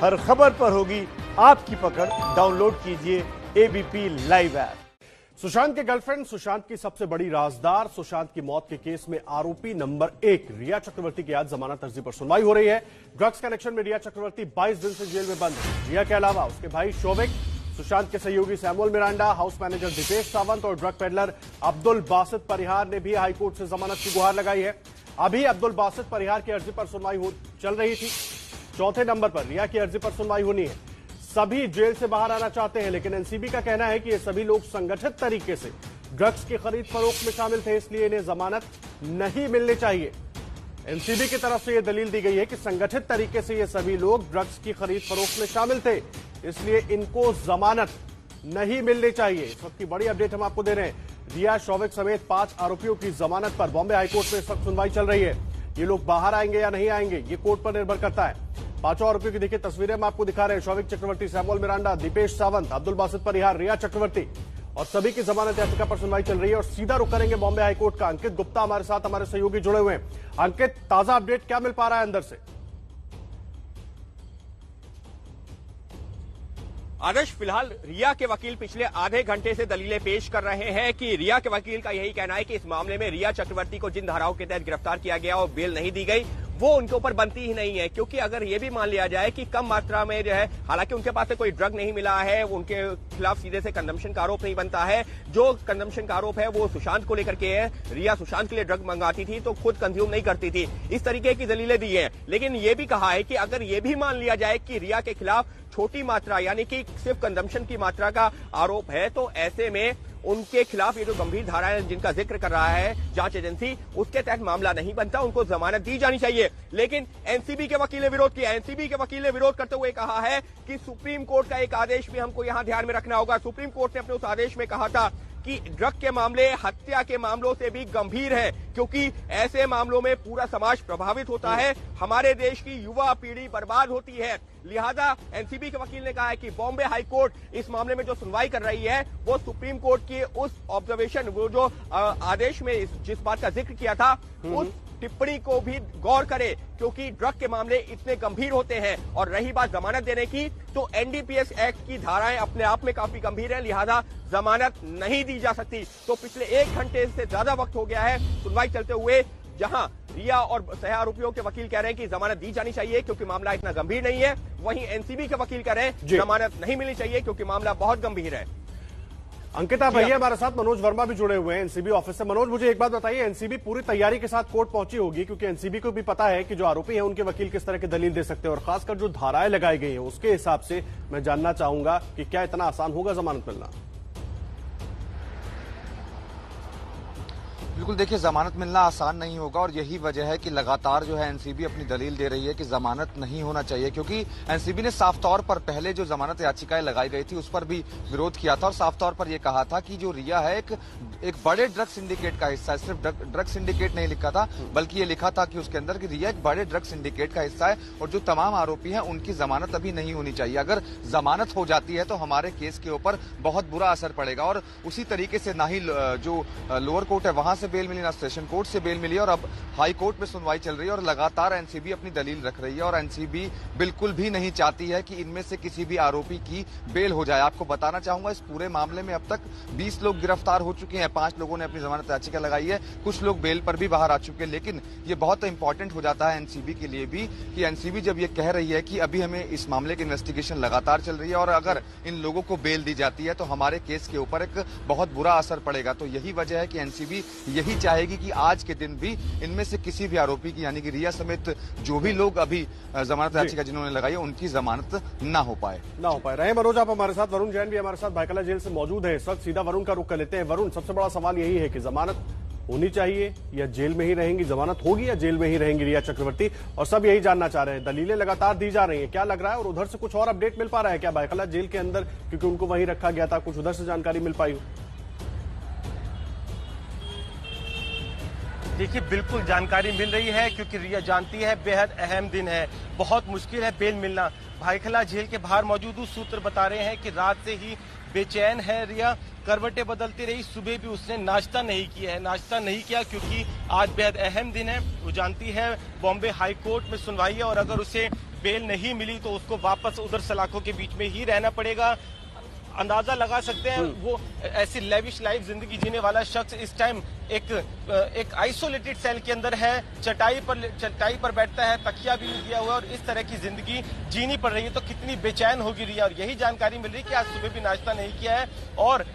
हर खबर पर होगी आपकी पकड़। डाउनलोड कीजिए एबीपी लाइव ऐप। सुशांत के गर्लफ्रेंड सुशांत की सबसे बड़ी राजदार सुशांत की मौत के केस में आरोपी नंबर 1 रिया चक्रवर्ती की आज जमानत अर्जी पर सुनवाई हो रही है। ड्रग्स कनेक्शन में रिया चक्रवर्ती 22 दिन से जेल में बंद है। रिया के अलावा उसके भाई शोभिक, सुशांत के सहयोगी Samuel Miranda, house manager Dipesh Sawant और ड्रग पेडलर अब्दुल बासित परिहार ने भी हाईकोर्ट से जमानत की गुहार लगाई है। अभी अब्दुल बासित परिहार की अर्जी पर सुनवाई चल रही थी। चौथे नंबर पर रिया की अर्जी पर सुनवाई होनी है। सभी जेल से बाहर आना चाहते हैं, लेकिन एनसीबी का कहना है कि ये सभी लोग संगठित तरीके से ड्रग्स की खरीद फरोख्त में शामिल थे, इसलिए इन्हें जमानत नहीं मिलनी चाहिए। एनसीबी की तरफ से यह दलील दी गई है कि संगठित तरीके से ये सभी लोग ड्रग्स की खरीद फरोख्त में शामिल थे, इसलिए इनको जमानत नहीं मिलनी चाहिए। इस वक्त की बड़ी अपडेट हम आपको दे रहे हैं। रिया, शोभिक समेत 5 आरोपियों की जमानत पर बॉम्बे हाईकोर्ट में इस वक्त सुनवाई चल रही है। ये लोग बाहर आएंगे या नहीं आएंगे, ये कोर्ट पर निर्भर करता है। 5 आरोपियों की देखिए तस्वीरें हम आपको दिखा रहे हैं। शोभिक चक्रवर्ती, सैमुअल मिरांडा, दीपेश सावंत, अब्दुल बासित परिहार, रिया चक्रवर्ती और सभी की जमानत याचिका पर सुनवाई चल रही है। और सीधा रुख करेंगे बॉम्बे हाईकोर्ट का। अंकित गुप्ता हमारे साथ, हमारे सहयोगी जुड़े हुए हैं। अंकित, ताजा अपडेट क्या मिल पा रहा है अंदर से? आदर्श, फिलहाल रिया के वकील पिछले आधे घंटे से दलीलें पेश कर रहे हैं कि रिया के वकील का यही कहना है कि इस मामले में रिया चक्रवर्ती को जिन धाराओं के तहत गिरफ्तार किया गया और बेल नहीं दी गई, वो उनके ऊपर बनती ही नहीं है। क्योंकि अगर ये भी मान लिया जाए कि कम मात्रा में जो है, हालांकि उनके पास से कोई ड्रग नहीं मिला है, उनके खिलाफ सीधे से कंजम्पशन का आरोप नहीं बनता है। जो कंजम्पशन का आरोप है वो सुशांत को लेकर के है। रिया सुशांत के लिए ड्रग मंगाती थी तो खुद कंज्यूम नहीं करती थी। इस तरीके की दलीलें दी है। लेकिन ये भी कहा है कि अगर ये भी मान लिया जाए कि रिया के खिलाफ छोटी मात्रा यानी कि सिर्फ कंजम्पशन की मात्रा का आरोप है, तो ऐसे में उनके खिलाफ ये जो गंभीर धाराएं जिनका जिक्र कर रहा है जांच एजेंसी, उसके तहत मामला नहीं बनता, उनको जमानत दी जानी चाहिए। लेकिन एनसीबी के वकील ने विरोध किया। एनसीबी के वकील ने विरोध करते हुए कहा है कि सुप्रीम कोर्ट का एक आदेश भी हमको यहां ध्यान में रखना होगा। सुप्रीम कोर्ट ने अपने उस आदेश में कहा था कि ड्रग के मामले हत्या के मामलों से भी गंभीर है, क्योंकि ऐसे मामलों में पूरा समाज प्रभावित होता है, हमारे देश की युवा पीढ़ी बर्बाद होती है। लिहाजा एनसीबी के वकील ने कहा है कि बॉम्बे हाई कोर्ट इस मामले में जो सुनवाई कर रही है वो सुप्रीम कोर्ट की उस ऑब्जर्वेशन, वो जो आदेश में जिस बात का जिक्र किया था, उस टिप्पणी को भी गौर करे, क्योंकि ड्रग के मामले इतने गंभीर होते हैं। और रही बात जमानत देने की, तो एनडीपीएस एक्ट की धाराएं अपने आप में काफी गंभीर है, लिहाजा जमानत नहीं दी जा सकती। तो पिछले 1 घंटे से ज्यादा वक्त हो गया है सुनवाई चलते हुए, जहां रिया और सह आरोपियों के वकील कह रहे हैं कि जमानत दी जानी चाहिए क्योंकि मामला इतना गंभीर नहीं है। वहीं एनसीबी के वकील कह रहे हैं जमानत नहीं मिलनी चाहिए क्योंकि मामला बहुत गंभीर है। अंकिता भैया हमारे साथ मनोज वर्मा भी जुड़े हुए हैं एनसीबी ऑफिस से। मनोज, मुझे एक बात बताइए, एनसीबी पूरी तैयारी के साथ कोर्ट पहुंची होगी, क्योंकि एनसीबी को भी पता है कि जो आरोपी हैं उनके वकील किस तरह की दलील दे सकते हैं, और खासकर जो धाराएं लगाई गई हैं उसके हिसाब से मैं जानना चाहूंगा कि क्या इतना आसान होगा जमानत मिलना? बिल्कुल, देखिए जमानत मिलना आसान नहीं होगा और यही वजह है कि लगातार जो है एनसीबी अपनी दलील दे रही है कि जमानत नहीं होना चाहिए, क्योंकि एनसीबी ने साफ तौर पर पहले जो जमानत याचिकाएं लगाई गई थी उस पर भी विरोध किया था और साफ तौर पर यह कहा था कि जो रिया है एक बड़े ड्रग सिंडिकेट का हिस्सा है। सिर्फ ड्रग सिंडिकेट नहीं लिखा था, बल्कि ये लिखा था कि उसके अंदर कि रिया एक बड़े ड्रग सिंडिकेट का हिस्सा है और जो तमाम आरोपी हैं उनकी जमानत अभी नहीं होनी चाहिए। अगर जमानत हो जाती है तो हमारे केस के ऊपर बहुत बुरा असर पड़ेगा। और उसी तरीके से ना ही जो लोअर कोर्ट है वहां से बेल मिली, ना सेशन कोर्ट से बेल मिली, और अब हाई कोर्ट में सुनवाई चल रही है और लगातार एनसीबी अपनी दलील रख रही है। और एनसीबी बिल्कुल भी नहीं चाहती है कि इनमें से किसी भी आरोपी की बेल हो जाए। आपको बताना चाहूंगा, इस पूरे मामले में अब तक 20 लोग गिरफ्तार हो चुके हैं, 5 लोगों ने अपनी जमानत याचिका लगाई है, कुछ लोग बेल पर भी बाहर आ चुके हैं। लेकिन ये बहुत इंपॉर्टेंट हो जाता है एनसीबी के लिए भी कि एनसीबी जब ये कह रही है कि अभी हमें इस मामले की इन्वेस्टिगेशन लगातार चल रही है और अगर इन लोगों को बेल दी जाती है तो हमारे केस के ऊपर एक बहुत बुरा असर पड़ेगा। तो यही वजह है कि एनसीबी यही चाहेगी कि आज के दिन भी इनमें से किसी भी आरोपी की, यानी कि रिया समेत जो भी लोग अभी जमानत याचिका जिन्होंने लगाई है, उनकी जमानत ना हो पाए। रहे मनोज आप हमारे साथ। वरुण जैन भी हमारे साथ भायखला जेल से मौजूद है इस वक्त। सीधा वरुण का रुख कर लेते हैं। वरुण, सबसे बड़ा सवाल यही है कि जमानत होनी चाहिए या जेल में ही रहेंगी, जमानत होगी या जेल में ही रहेंगी रिया चक्रवर्ती, और सब यही जानना चाह रहे हैं। दलीलें लगातार दी जा रही हैं, क्या लग रहा है? और उधर से कुछ और अपडेट मिल पा रहा है क्या भायखला जेल के अंदर, क्योंकि उनको वहीं रखा गया था, कुछ उधर से जानकारी मिल पाई हो? देखिए, बिल्कुल जानकारी मिल रही है, क्योंकि रिया जानती है बेहद अहम दिन है, बहुत मुश्किल है बेल मिलना। भायखला जेल के बाहर मौजूद सूत्र बता रहे हैं कि रात से ही बेचैन है रिया, करवटें बदलती रही। सुबह भी उसने नाश्ता नहीं किया है, नाश्ता नहीं किया क्योंकि आज बेहद अहम दिन है। वो जानती है बॉम्बे हाई कोर्ट में सुनवाई है और अगर उसे बेल नहीं मिली तो उसको वापस उधर सलाखों के बीच में ही रहना पड़ेगा। अंदाजा लगा सकते हैं वो ऐसी लेविश लाइफ जिंदगी जीने वाला शख्स इस टाइम एक आइसोलेटेड सेल के अंदर है, चटाई पर बैठता है, तकिया भी नहीं दिया हुआ और इस तरह की जिंदगी जीनी पड़ रही है। तो कितनी बेचैन होगी रिया, और यही जानकारी मिल रही है कि आज सुबह भी नाश्ता नहीं किया है और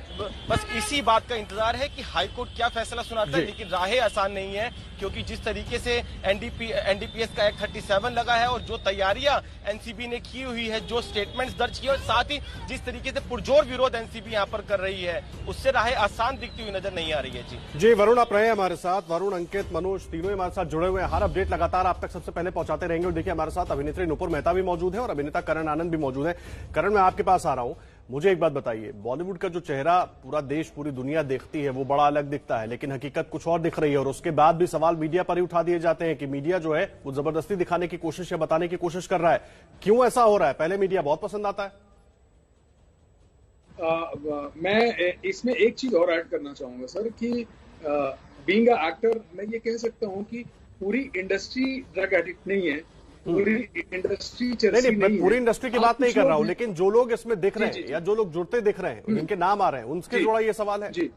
बस इसी बात का इंतजार है कि हाईकोर्ट क्या फैसला सुनाता है। लेकिन राहें आसान नहीं है, क्योंकि जिस तरीके से एनडीपीएस का एक्ट 37 लगा है और जो तैयारियां एनसीबी ने की हुई है, जो स्टेटमेंट्स दर्ज किए और साथ ही जिस तरीके से पुरजोर विरोध एनसीबी यहां पर कर रही है, उससे राहें आसान दिखती हुई नजर नहीं आ रही है। जी वरुण, आप रहे हमारे साथ। वरुण, अंकित, मनोज तीनों हमारे साथ जुड़े हुए हैं। हर अपडेट लगातार आप तक सबसे पहले पहुंचाते रहेंगे। और देखिए हमारे साथ अभिनेत्री नुपुर मेहता भी मौजूद है और अभिनेता करण आनंद भी मौजूद है। करण, मैं आपके पास आ रहा हूं। मुझे एक बात बताइए, बॉलीवुड का जो चेहरा पूरा देश पूरी दुनिया देखती है वो बड़ा अलग दिखता है, लेकिन हकीकत कुछ और दिख रही है। और उसके बाद भी सवाल मीडिया पर ही उठा दिए जाते हैं कि मीडिया जो है वो जबरदस्ती दिखाने की कोशिश या बताने की कोशिश कर रहा है। क्यों ऐसा हो रहा है? पहले मीडिया बहुत पसंद आता है। मैं इसमें एक चीज और ऐड करना चाहूंगा सर कि बीइंग अ एक्टर मैं ये कह सकता हूं कि पूरी इंडस्ट्री ड्रग एडिक्ट नहीं है, पूरी इंडस्ट्री चर्सी नहीं है। पूरी इंडस्ट्री की बात नहीं कर रहा हूं, लेकिन जो लोग इसमें दिख रहे हैं या जो लोग जुड़ते दिख रहे हैं, जिनके नाम आ रहे हैं, उनके जुड़ा ये सवाल है। जी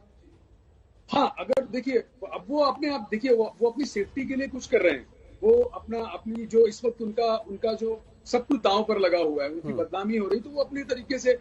हाँ, अगर देखिए अब वो अपने आप देखिए वो अपनी सेफ्टी के लिए कुछ कर रहे हैं, वो अपनी जो इस वक्त उनका जो सब कुछ दांव पर लगा हुआ है, उनकी बदनामी हो रही, तो वो अपने तरीके से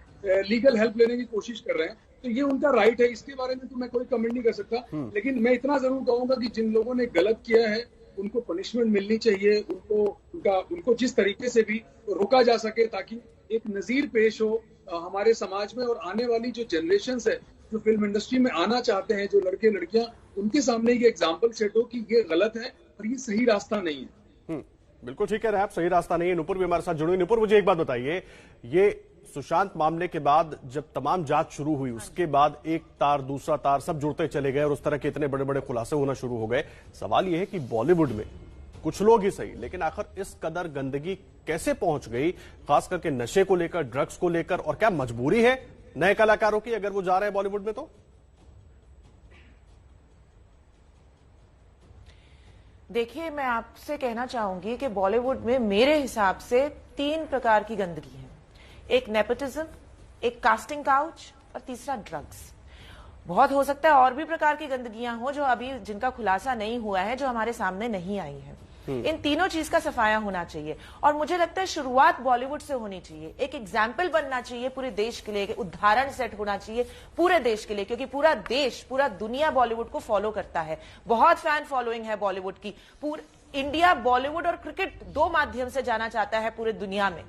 लीगल हेल्प लेने की कोशिश कर रहे हैं। तो ये उनका राइट है, इसके बारे में तो मैं कोई कमेंट नहीं कर सकता। लेकिन मैं इतना जरूर कहूंगा कि जिन लोगों ने गलत किया है उनको पनिशमेंट मिलनी चाहिए, उनको जिस तरीके से भी रोका जा सके ताकि एक नजीर पेश हो हमारे समाज में। और आने वाली जो जनरेशन है जो फिल्म इंडस्ट्री में आना चाहते हैं, जो लड़के लड़कियां, उनके सामने ये एग्जाम्पल सेट हो कि ये गलत है और ये सही रास्ता नहीं है। बिल्कुल ठीक कह रहे हैं आप, सही रास्ता नहीं है। नुपुर भी हमारे साथ जुड़ी। नुपुर, मुझे एक बात बताइए, ये सुशांत मामले के बाद जब तमाम जांच शुरू हुई, उसके बाद एक तार दूसरा तार सब जुड़ते चले गए और उस तरह के इतने बड़े बड़े खुलासे होना शुरू हो गए। सवाल यह है कि बॉलीवुड में कुछ लोग ही सही, लेकिन आखिर इस कदर गंदगी कैसे पहुंच गई, खास करके नशे को लेकर, ड्रग्स को लेकर? और क्या मजबूरी है नए कलाकारों की अगर वो जा रहे हैं बॉलीवुड में? तो देखिए, मैं आपसे कहना चाहूंगी कि बॉलीवुड में मेरे हिसाब से 3 प्रकार की गंदगी है। एक नेपोटिज्म, एक कास्टिंग काउच और तीसरा ड्रग्स। बहुत हो सकता है और भी प्रकार की गंदगियां हो जो अभी जिनका खुलासा नहीं हुआ है, जो हमारे सामने नहीं आई है। इन तीनों चीज का सफाया होना चाहिए और मुझे लगता है शुरुआत बॉलीवुड से होनी चाहिए। एक एग्जाम्पल बनना चाहिए पूरे देश के लिए, उदाहरण सेट होना चाहिए पूरे देश के लिए, क्योंकि पूरा देश, पूरा दुनिया बॉलीवुड को फॉलो करता है। बहुत फैन फॉलोइंग है बॉलीवुड की। पूरा इंडिया बॉलीवुड और क्रिकेट 2 माध्यम से जाना चाहता है पूरे दुनिया में।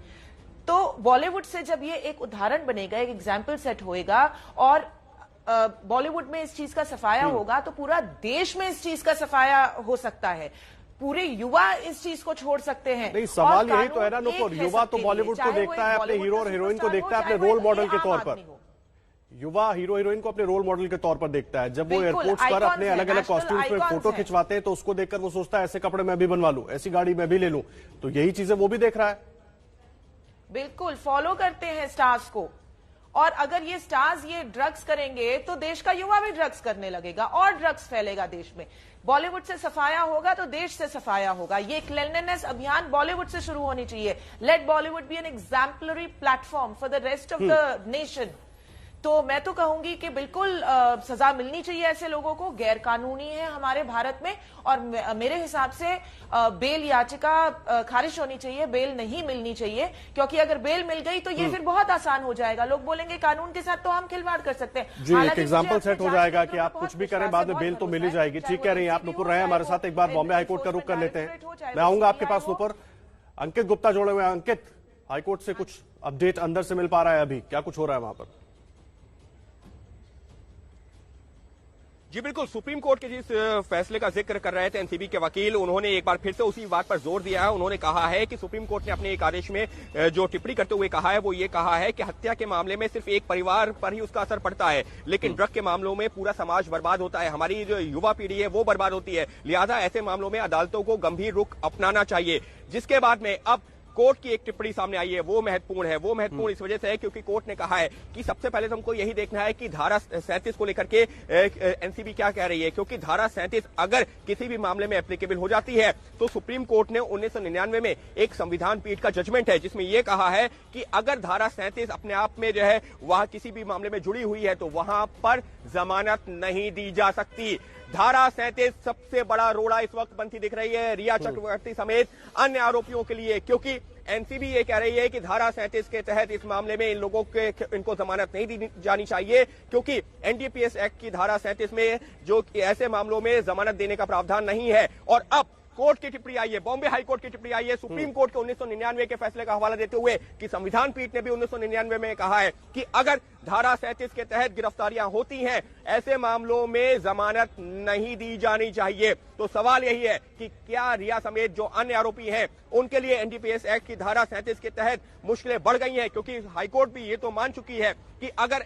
तो बॉलीवुड से जब ये एक उदाहरण बनेगा, एक एग्जाम्पल सेट होएगा और बॉलीवुड में इस चीज का सफाया होगा, तो पूरा देश में इस चीज का सफाया हो सकता है। पूरे युवा इस चीज को छोड़ सकते हैं। नहीं, सवाल यही तो है ना नुपुर, युवा तो बॉलीवुड को देखता है अपने हीरो और हीरोइन को देखता है अपने रोल मॉडल के तौर पर। युवा हीरो हीरोइन को अपने रोल मॉडल के तौर पर देखता है। जब वो एयरपोर्ट्स पर अपने अलग अलग कॉस्ट्यूम्स में फोटो खिंचवाते हैं तो उसको देखकर वो सोचता है ऐसे कपड़े मैं भी बनवा लूं, ऐसी गाड़ी मैं भी ले लूं। तो यही चीजें वो भी देख रहा है। बिल्कुल फॉलो करते हैं स्टार्स को, और अगर ये स्टार्स ये ड्रग्स करेंगे तो देश का युवा भी ड्रग्स करने लगेगा और ड्रग्स फैलेगा देश में। बॉलीवुड से सफाया होगा तो देश से सफाया होगा। ये क्लीनलीनेस अभियान बॉलीवुड से शुरू होनी चाहिए। Let Bollywood be an exemplary platform for the rest of the nation. तो मैं तो कहूंगी कि बिल्कुल सजा मिलनी चाहिए ऐसे लोगों को। गैर कानूनी है हमारे भारत में, और मेरे हिसाब से बेल याचिका खारिज होनी चाहिए, बेल नहीं मिलनी चाहिए, क्योंकि अगर बेल मिल गई तो ये फिर बहुत आसान हो जाएगा। लोग बोलेंगे कानून के साथ तो हम खिलवाड़ कर सकते हैं। जी, एक एग्जाम्पल सेट हो जाएगा कि आप कुछ भी करें बाद में बेल तो मिल ही जाएगी। ठीक कह रही हैं आप नुपुर। रहे हमारे साथ, एक बार बॉम्बे हाईकोर्ट का रुख कर लेते हैं। मैं आऊंगा आपके पास नुपुर। अंकित गुप्ता जोड़े हुए हैं। अंकित, हाईकोर्ट से कुछ अपडेट अंदर से मिल पा रहा है अभी? क्या कुछ हो रहा है वहां पर? जी बिल्कुल, सुप्रीम कोर्ट के जिस फैसले का जिक्र कर रहे थे एनसीबी के वकील, उन्होंने एक बार फिर से उसी बात पर जोर दिया है। उन्होंने कहा है कि सुप्रीम कोर्ट ने अपने एक आदेश में जो टिप्पणी करते हुए कहा है वो ये कहा है कि हत्या के मामले में सिर्फ एक परिवार पर ही उसका असर पड़ता है, लेकिन ड्रग के मामलों में पूरा समाज बर्बाद होता है, हमारी जो युवा पीढ़ी है वो बर्बाद होती है। लिहाजा ऐसे मामलों में अदालतों को गंभीर रुख अपनाना चाहिए। जिसके बाद में अब कोर्ट की एक टिप्पणी सामने आई है वो महत्वपूर्ण है। वो महत्वपूर्ण इस वजह से है क्योंकि कोर्ट ने कहा है कि सबसे पहले तो हमको यही देखना है कि धारा 37 को लेकर के एनसीबी क्या कह रही है, क्योंकि धारा 37 अगर किसी भी मामले में एप्लीकेबल हो जाती है तो सुप्रीम कोर्ट ने 1999 में एक संविधान पीठ का जजमेंट है जिसमें यह कहा है कि अगर धारा 37 अपने आप में जो है वह किसी भी मामले में जुड़ी हुई है तो वहां पर जमानत नहीं दी जा सकती। धारा 37 सबसे बड़ा रोड़ा इस वक्त बनती दिख रही है रिया चक्रवर्ती समेत अन्य आरोपियों के लिए, क्योंकि एनसीबी ये कह रही है कि धारा 37 के तहत इस मामले में इन लोगों के इनको जमानत नहीं दी जानी चाहिए, क्योंकि एनडीपीएस एक्ट की धारा 37 में जो ऐसे मामलों में जमानत देने का प्रावधान नहीं है। और अब कोर्ट की टिप्पणी आई है, बॉम्बे हाई कोर्ट की टिप्पणी आई है सुप्रीम कोर्ट के 1999 के फैसले का हवाला देते हुए कि संविधान पीठ ने भी 1999 में कहा है कि अगर धारा 37 के तहत गिरफ्तारियां होती हैं ऐसे मामलों में जमानत नहीं दी जानी चाहिए। तो सवाल यही है कि क्या रिया समेत जो अन्य आरोपी हैं उनके लिए एनडीपीएस एक्ट की धारा 37 के तहत मुश्किलें बढ़ गई हैं, क्योंकि हाईकोर्ट भी ये तो मान चुकी है कि अगर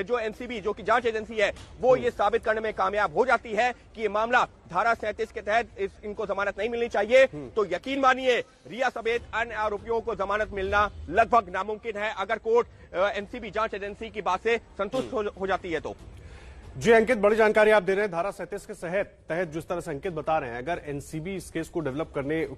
जो एनसीबी जो कि जांच एजेंसी है वो ये साबित करने में कामयाब हो जाती है कि ये मामला धारा 37 के तहत इनको जमानत नहीं मिलनी चाहिए तो यकीन मानिए रिया समेत अन्य आरोपियों को जमानत मिलना लगभग नामुमकिन है, अगर कोर्ट एनसीबी जांच एजेंसी की बात से संतुष्ट हो जाती है तो। जी अंकित, बड़ी जानकारी आप दे रहे हैं। धारा 37 के तहत जिस तरह से अंकित बता रहे हैं, अगर एनसीबी इस केस को डेवलप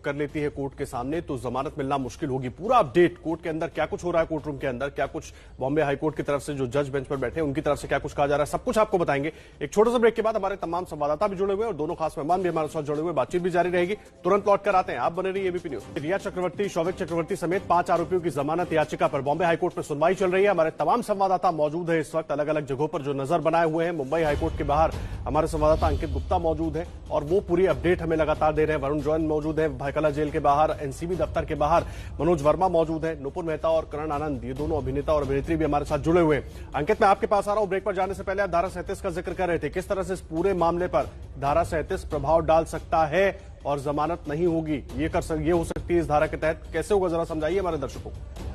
कर लेती है कोर्ट के सामने तो जमानत मिलना मुश्किल होगी। पूरा अपडेट कोर्ट के अंदर क्या कुछ हो रहा है, कोर्ट रूम के अंदर क्या कुछ बॉम्बे हाईकोर्ट की तरफ से जो जज बेंच पर बैठे हैं उनकी तरफ से क्या कुछ कहा जा रहा है, सब कुछ आपको बताएंगे। एक छोटे से ब्रेक के बाद हमारे तमाम संवाददाता भी जुड़े हुए और दोनों खास मेहमान भी हमारे साथ जुड़े हुए, बातचीत भी जारी रहेगी। तुरंत लौट कर आते हैं, आप बने रहिए एबीपी न्यूज। रिया चक्रवर्ती, शौविक चक्रवर्ती समेत 5 आरोपियों की जमानत याचिका पर बॉम्बे हाईकोर्ट में सुनवाई चल रही है। हमारे तमाम संवाददाता मौजूद है इस वक्त अलग अलग जगहों पर जो नजर बनाए हुए हैं। मुंबई हाईकोर्ट के बाहर हमारे संवाददाता अंकित गुप्ता मौजूद है और वो पूरी अपडेट हमें लगातार दे रहे हैं। वरुण जैन मौजूद है भायखला जेल के बाहर, एनसीबी दफ्तर के बाहर मनोज वर्मा मौजूद है, नुपुर मेहता और करण आनंद, ये दोनों अभिनेता और अभिनेत्री भी हमारे साथ जुड़े हुए हैं। अंकित, मैं आपके पास आ रहा हूं। ब्रेक पर जाने से पहले आप धारा 37 का जिक्र कर रहे थे, किस तरह से इस पूरे मामले पर धारा 37 प्रभाव डाल सकता है और जमानत नहीं होगी, ये हो सकती है इस धारा के तहत, कैसे होगा जरा समझाइए हमारे दर्शकों को।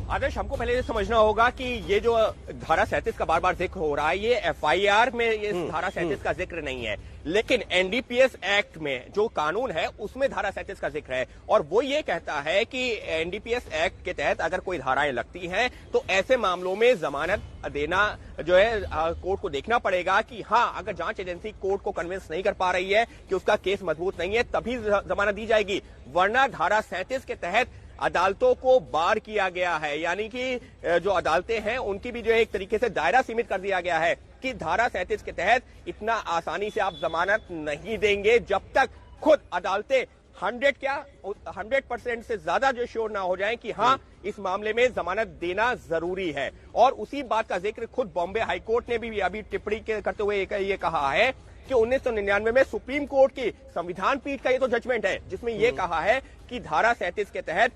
आदेश, हमको पहले ये समझना होगा कि ये जो धारा 37 का बार बार जिक्र हो रहा है ये एफआईआर में ये धारा 37 का जिक्र नहीं है, लेकिन एनडीपीएस एक्ट में जो कानून है उसमें धारा 37 का जिक्र है और वो ये कहता है कि एनडीपीएस एक्ट के तहत अगर कोई धाराएं लगती हैं तो ऐसे मामलों में जमानत देना जो है कोर्ट को देखना पड़ेगा कि हाँ, अगर जांच एजेंसी कोर्ट को कन्विंस नहीं कर पा रही है कि उसका केस मजबूत नहीं है तभी जमानत दी जाएगी, वरना धारा 37 के तहत अदालतों को बार किया गया है, यानी कि जो अदालतें हैं उनकी भी जो है एक तरीके से दायरा सीमित कर दिया गया है कि धारा 37 के तहत इतना आसानी से आप जमानत नहीं देंगे जब तक खुद अदालतें 100% से ज्यादा जो श्योर ना हो जाएं कि हाँ इस मामले में जमानत देना जरूरी है। और उसी बात का जिक्र खुद बॉम्बे हाईकोर्ट ने भी अभी टिप्पणी करते हुए ये कहा है कि 1999 में सुप्रीम कोर्ट की संविधान पीठ का ये तो जजमेंट है जिसमें ये कहा है कि धारा 37 के तहत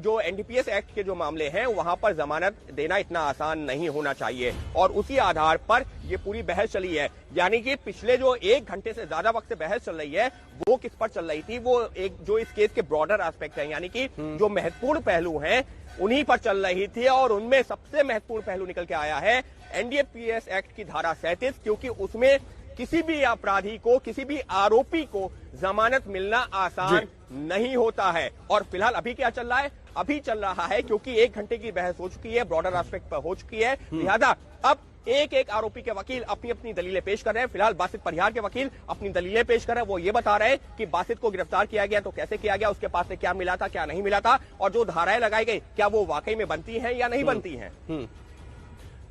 जो एनडीपीएस एक्ट के जो मामले हैं वहां पर जमानत देना इतना आसान नहीं होना चाहिए और उसी आधार पर ये पूरी बहस चली है। यानी कि पिछले जो 1 घंटे से ज्यादा वक्त से बहस चल रही है वो किस पर चल रही थी, वो एक जो इस केस के ब्रॉडर एस्पेक्ट है, यानी कि जो महत्वपूर्ण पहलू हैं उन्हीं पर चल रही थी और उनमें सबसे महत्वपूर्ण पहलू निकल के आया है एनडीपीएस एक्ट की धारा 37, क्योंकि उसमें किसी भी अपराधी को, किसी भी आरोपी को जमानत मिलना आसान नहीं होता है। और फिलहाल अभी क्या चल रहा है, अभी चल रहा है क्योंकि 1 घंटे की बहस हो चुकी है, ब्रॉडर एस्पेक्ट पर हो चुकी है, लिहाजा अब एक आरोपी के वकील अपनी अपनी दलीलें पेश कर रहे हैं। फिलहाल बासित परिहार के वकील अपनी दलीलें पेश कर रहे हैं, वो ये बता रहे हैं कि बासित को गिरफ्तार किया गया तो कैसे किया गया, उसके पास से क्या मिला था, क्या नहीं मिला था और जो धाराएं लगाई गई क्या वो वाकई में बनती हैं या नहीं बनती हैं।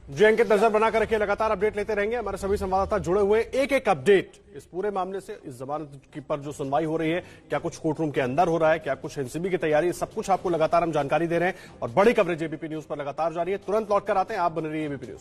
जी अंकित, नजर बनाकर रखिए, लगातार अपडेट लेते रहेंगे। हमारे सभी संवाददाता जुड़े हुए, एक अपडेट इस पूरे मामले से, इस जमानत की पर जो सुनवाई हो रही है, क्या कुछ कोर्ट रूम के अंदर हो रहा है, क्या कुछ एनसीबी की तैयारी, सब कुछ आपको लगातार हम जानकारी दे रहे हैं और बड़ी कवरेज एबीपी न्यूज पर लगातार जारी है। तुरंत लौटकर आते हैं, आप बने रहिए एबीपी न्यूज।